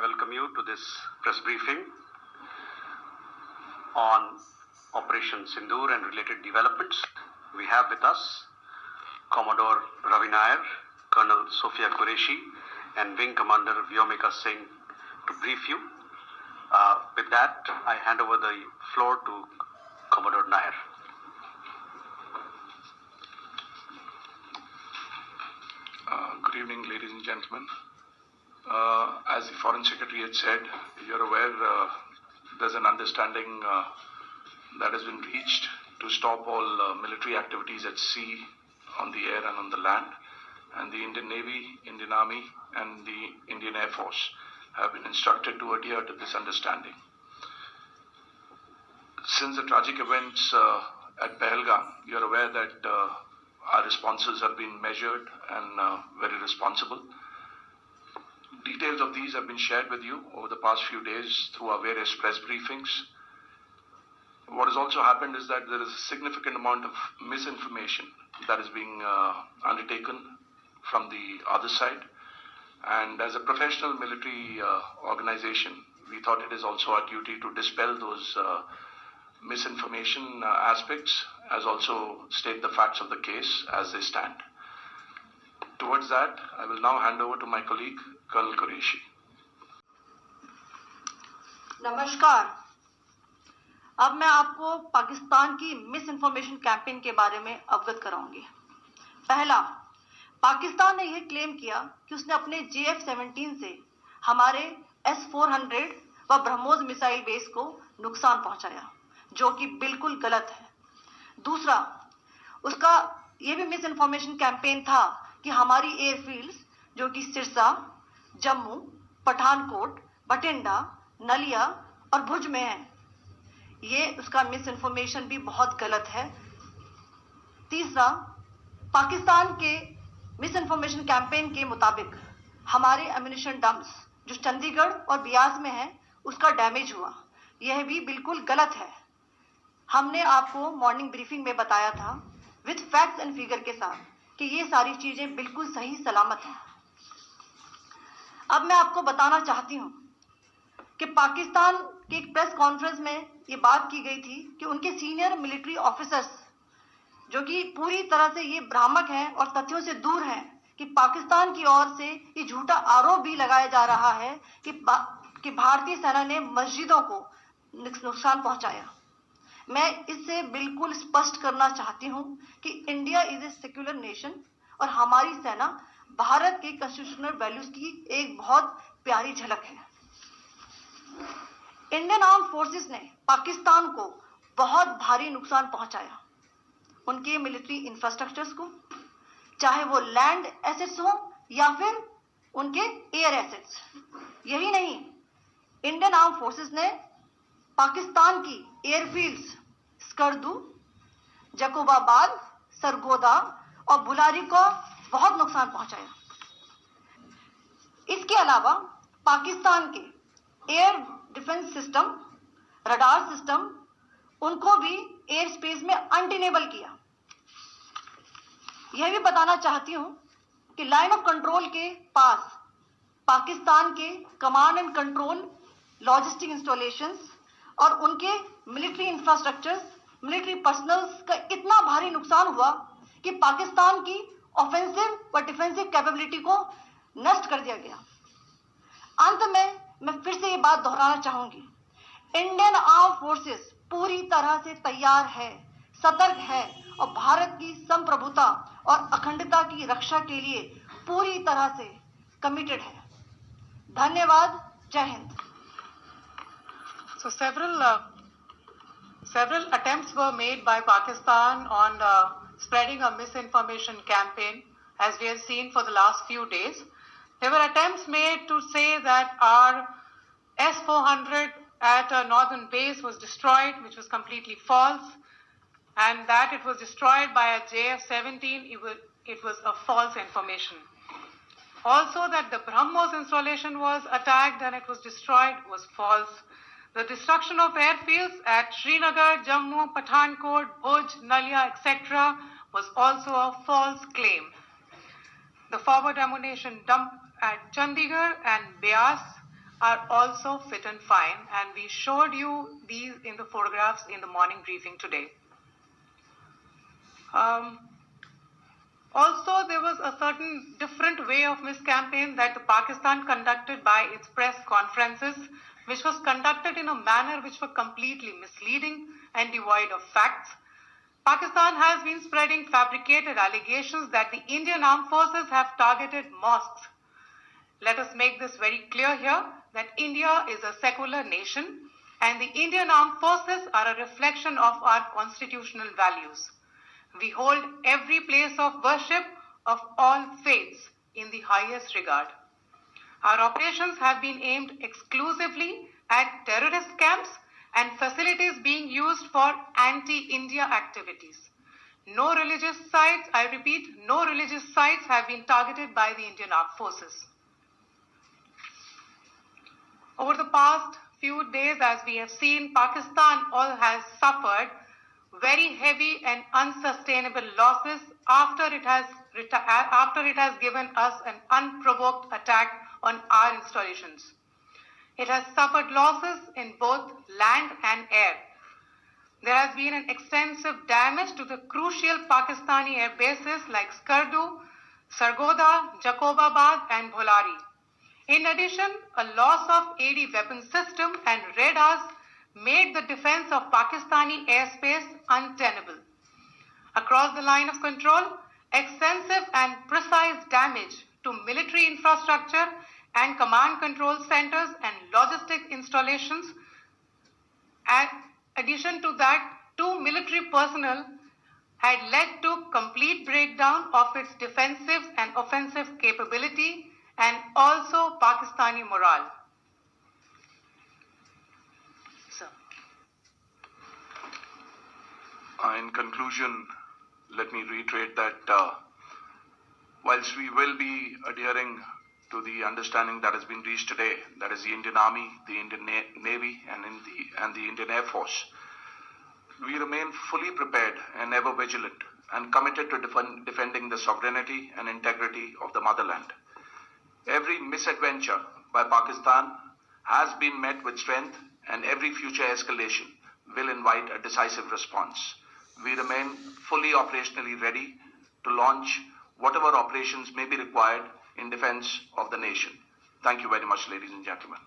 welcome you to this press briefing on Operation Sindoor and related developments. We have with us Commodore Ravi Nair, Colonel Sophia Qureshi, and Wing Commander Vyomika Singh to brief you. With that, I hand over the floor to Commodore Nair. Good evening, ladies and gentlemen. As the Foreign Secretary had said, you're aware there's an understanding that has been reached to stop all military activities at sea, on the air and on the land. And the Indian Navy, Indian Army and the Indian Air Force have been instructed to adhere to this understanding. Since the tragic events at Pahalgam, you're aware that our responses have been measured and very responsible. Details of these have been shared with you over the past few days through our various press briefings. What has also happened is that there is a significant amount of misinformation that is being undertaken from the other side. And as a professional military organization, we thought it is also our duty to dispel those misinformation aspects, as also state the facts of the case as they stand. Towards that, I will now hand over to my colleague, Colonel Qureshi. नमस्कार। अब मैं आपको पाकिस्तान की miss information campaign के बारे में अवगत कराऊंगी। पहला, पाकिस्तान ने यह क्लेम किया कि उसने अपने JF-17 से हमारे S-400 व ब्रह्मोस मिसाइल बेस को नुकसान पहुंचाया, जो कि बिल्कुल गलत है। दूसरा, उसका यह भी मिस इन्फॉर्मेशन कैंपेन था कि हमारी एयरफील्ड्स जो कि सिरसा, जम्मू, पठानकोट, बठिंडा, नलिया और भुज में है, ये उसका मिस इन्फॉर्मेशन भी बहुत गलत है। तीसरा, पाकिस्तान के मिस इन्फॉर्मेशन कैंपेन के मुताबिक हमारे एम्यूनिशन डंप्स जो चंडीगढ़ और बियास में है उसका डैमेज हुआ, यह भी बिल्कुल गलत है। हमने आपको मॉर्निंग ब्रीफिंग में बताया था विद फैक्ट्स एंड फिगर के साथ कि ये सारी चीजें बिल्कुल सही सलामत हैं। अब मैं आपको बताना चाहती हूँ कि पाकिस्तान की एक प्रेस कॉन्फ्रेंस में ये बात की गई थी कि उनके सीनियर मिलिट्री ऑफिसर्स जो कि पूरी तरह से ये भ्रामक हैं और तथ्यों से दूर हैं कि पाकिस्तान की ओर से ये झूठा आरोप भी लगाया जा रहा है कि भारतीय सेना ने मस्जिदों को नुकसान पहुंचाया। मैं इससे बिल्कुल स्पष्ट करना चाहती हूं कि India is a secular nation और हमारी सेना भारत के कॉन्स्टिट्यूशनल वैल्यूज की एक बहुत प्यारी झलक है। इंडियन आर्म फोर्सेस ने पाकिस्तान को बहुत भारी नुकसान पहुंचाया, उनके मिलिट्री इंफ्रास्ट्रक्चर्स को, चाहे वो लैंड एसेट्स हो या फिर उनके एयर एसेट्स। यही नहीं, इंडियन आर्म फोर्सेस ने पाकिस्तान की एयरफील्ड्स स्कर्दू, जकोबाबाद, सरगोदा और बुलारी को बहुत नुकसान पहुंचाया। इसके अलावा पाकिस्तान के air defence system, radar system, उनको भी एयर स्पेस में अनटेनेबल किया। यह भी बताना चाहती हूं कि लाइन ऑफ कंट्रोल के पास पाकिस्तान के command and control logistic installations और उनके मिलिट्री इंफ्रास्ट्रक्चर्स, मिलिट्री पर्सनल्स का इतना भारी नुकसान हुआ कि पाकिस्तान की ऑफेंसिव व डिफेंसिव कैपेबिलिटी को नष्ट कर दिया गया। अंत में मैं फिर से ये बात दोहराना चाहूंगी, इंडियन आर्म फोर्सेस पूरी तरह से तैयार है, सतर्क है और भारत की संप्रभुता और अखंडता की रक्षा के लिए पूरी तरह से कमिटेड है। धन्यवाद। जय Hind. So several attempts were made by Pakistan on spreading a misinformation campaign, as we have seen for the last few days. There were attempts made to say that our S-400 at a northern base was destroyed, which was completely false, and that it was destroyed by a JF-17, it was a false information. Also, that the BrahMos installation was attacked and it was destroyed was false. The destruction of airfields at Srinagar, Jammu, Pathankot, Bhuj, Nalia, etc. was also a false claim. The forward ammunition dump at Chandigarh and Beas are also fit and fine, and we showed you these in the photographs in the morning briefing today. Also, there was a certain different way of miscampaign that the Pakistan conducted by its press conferences, which was conducted in a manner which were completely misleading and devoid of facts. Pakistan has been spreading fabricated allegations that the Indian armed forces have targeted mosques. Let us make this very clear here that India is a secular nation and the Indian armed forces are a reflection of our constitutional values. We hold every place of worship of all faiths in the highest regard. Our operations have been aimed exclusively at terrorist camps and facilities being used for anti-India activities. No religious sites, I repeat, no religious sites have been targeted by the Indian armed forces. Over the past few days, as we have seen, Pakistan has suffered very heavy and unsustainable losses after it has given us an unprovoked attack on our installations. It has suffered losses in both land and air. There has been an extensive damage to the crucial Pakistani air bases like Skardu, Sargodha, Jacobabad and Bholari. In addition, a loss of AD weapon system and radars made the defense of Pakistani airspace untenable. Across the line of control, extensive and precise damage to military infrastructure and command control centers and logistic installations. In addition to that, 2 military personnel had led to complete breakdown of its defensive and offensive capability and also Pakistani morale. In conclusion, let me reiterate that whilst we will be adhering to the understanding that has been reached today, that is the Indian Army, the Indian Navy and the Indian Air Force, we remain fully prepared and ever vigilant and committed to defending the sovereignty and integrity of the motherland. Every misadventure by Pakistan has been met with strength and every future escalation will invite a decisive response. We remain fully operationally ready to launch whatever operations may be required in defense of the nation. Thank you very much, ladies and gentlemen.